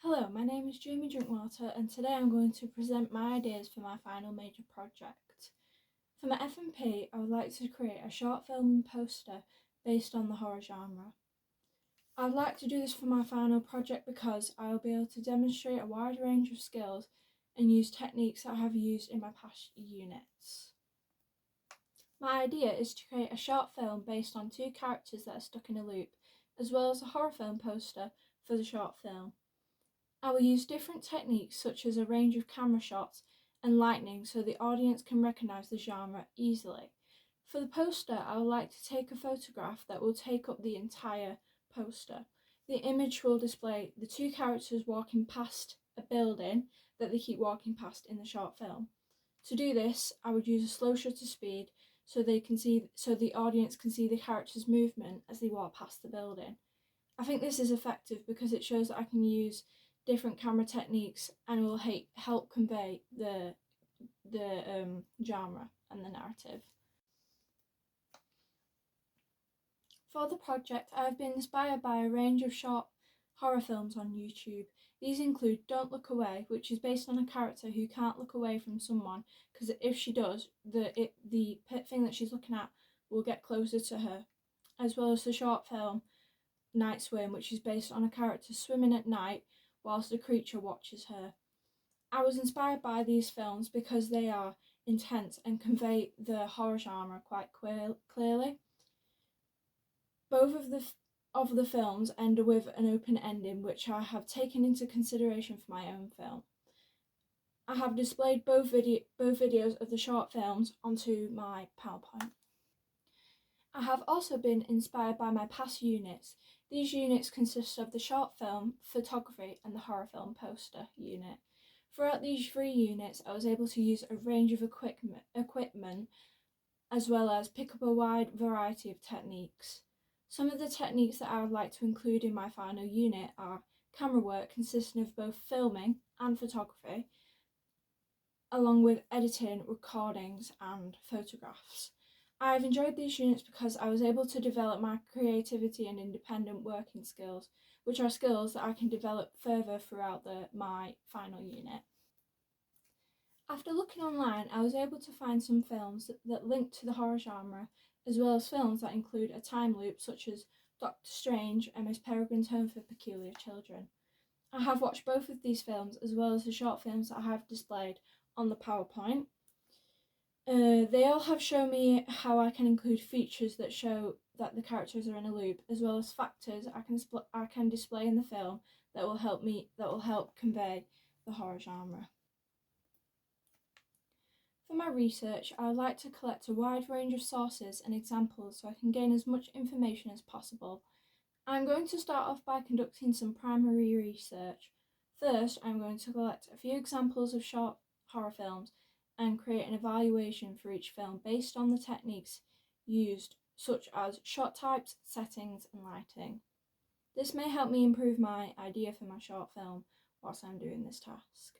Hello, my name is Jamie Drinkwater and today I'm going to present my ideas for my final major project. For my F&P, I would like to create a short film and poster based on the horror genre. I'd like to do this for my final project because I will be able to demonstrate a wide range of skills and use techniques that I have used in my past units. My idea is to create a short film based on two characters that are stuck in a loop, as well as a horror film poster for the short film. I will use different techniques such as a range of camera shots and lighting so the audience can recognise the genre easily. For the poster, I would like to take a photograph that will take up the entire poster. The image will display the two characters walking past a building that they keep walking past in the short film. To do this, I would use a slow shutter speed so the audience can see the characters' movement as they walk past the building. I think this is effective because it shows that I can use different camera techniques and will help convey the genre and the narrative. For the project, I have been inspired by a range of short horror films on YouTube. These include Don't Look Away, which is based on a character who can't look away from someone because if she does, the thing that she's looking at will get closer to her, as well as the short film Night Swim, which is based on a character swimming at night whilst a creature watches her. I was inspired by these films because they are intense and convey the horror genre quite clearly. Both of the films end with an open ending, which I have taken into consideration for my own film. I have displayed both videos of the short films onto my PowerPoint. I have also been inspired by my past units. These units consist of the short film, photography and the horror film poster unit. Throughout these three units, I was able to use a range of equipment as well as pick up a wide variety of techniques. Some of the techniques that I would like to include in my final unit are camera work consisting of both filming and photography, along with editing, recordings and photographs. I've enjoyed these units because I was able to develop my creativity and independent working skills, which are skills that I can develop further throughout my final unit. After looking online, I was able to find some films that link to the horror genre, as well as films that include a time loop such as Doctor Strange and Miss Peregrine's Home for Peculiar Children. I have watched both of these films as well as the short films that I have displayed on the PowerPoint. They all have shown me how I can include features that show that the characters are in a loop, as well as factors I can display in the film that will help convey the horror genre. For my research, I would like to collect a wide range of sources and examples so I can gain as much information as possible. I'm going to start off by conducting some primary research. First, I'm going to collect a few examples of short horror films and create an evaluation for each film based on the techniques used, such as shot types, settings and lighting. This may help me improve my idea for my short film whilst I'm doing this task.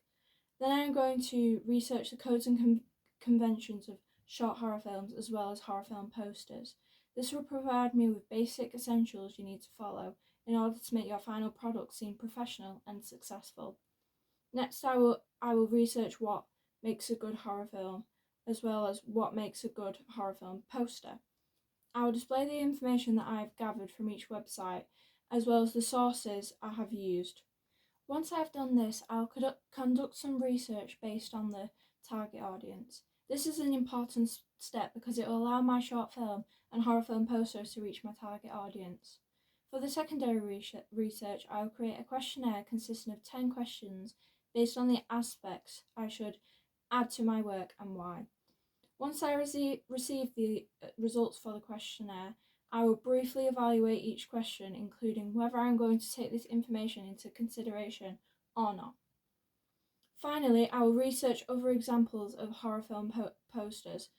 Then I'm going to research the codes and conventions of short horror films as well as horror film posters. This will provide me with basic essentials you need to follow in order to make your final product seem professional and successful. Next, I will research what makes a good horror film as well as what makes a good horror film poster. I will display the information that I have gathered from each website as well as the sources I have used. Once I've done this, I'll conduct some research based on the target audience. This is an important step because it will allow my short film and horror film posters to reach my target audience. For the secondary research, I will create a questionnaire consisting of 10 questions based on the aspects I should add to my work and why. Once I receive the results for the questionnaire, I will briefly evaluate each question, including whether I'm going to take this information into consideration or not. Finally, I will research other examples of horror film posters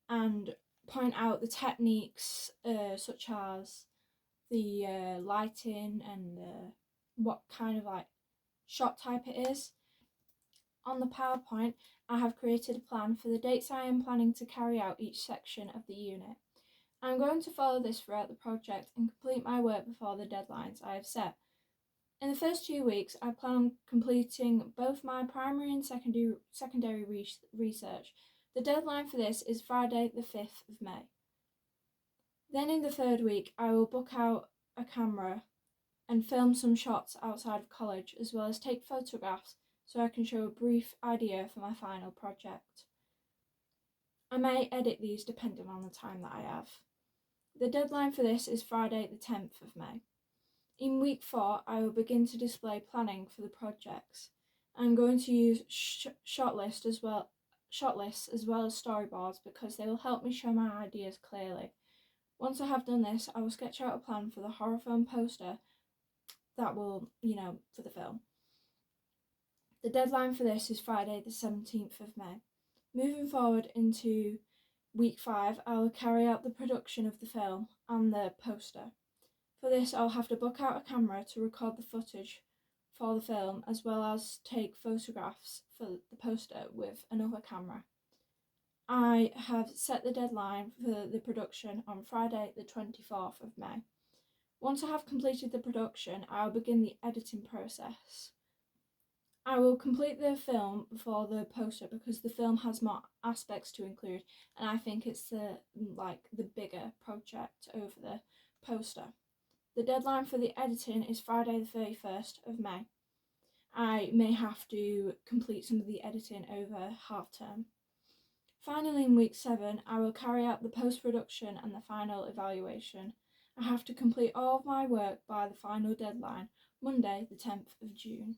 and point out the techniques such as the lighting and what kind of shot type it is. On the PowerPoint, I have created a plan for the dates I am planning to carry out each section of the unit. I'm going to follow this throughout the project and complete my work before the deadlines I have set. In the first 2 weeks, I plan on completing both my primary and secondary research. The deadline for this is Friday the 5th of May. Then in the third week, I will book out a camera and film some shots outside of college, as well as take photographs so I can show a brief idea for my final project. I may edit these depending on the time that I have. The deadline for this is Friday the 10th of May. In week 4, I will begin to display planning for the projects. I'm going to use shot lists as well as storyboards because they will help me show my ideas clearly. Once I have done this, I will sketch out a plan for the horror film poster that will, for the film. The deadline for this is Friday the 17th of May. Moving forward into week 5, I will carry out the production of the film and the poster. For this, I'll have to book out a camera to record the footage for the film, as well as take photographs for the poster with another camera. I have set the deadline for the production on Friday the 24th of May. Once I have completed the production, I'll begin the editing process. I will complete the film before the poster because the film has more aspects to include, and I think it's the bigger project over the poster. The deadline for the editing is Friday the 31st of May. I may have to complete some of the editing over half term. Finally, in week 7, I will carry out the post-production and the final evaluation. I have to complete all of my work by the final deadline, Monday the 10th of June.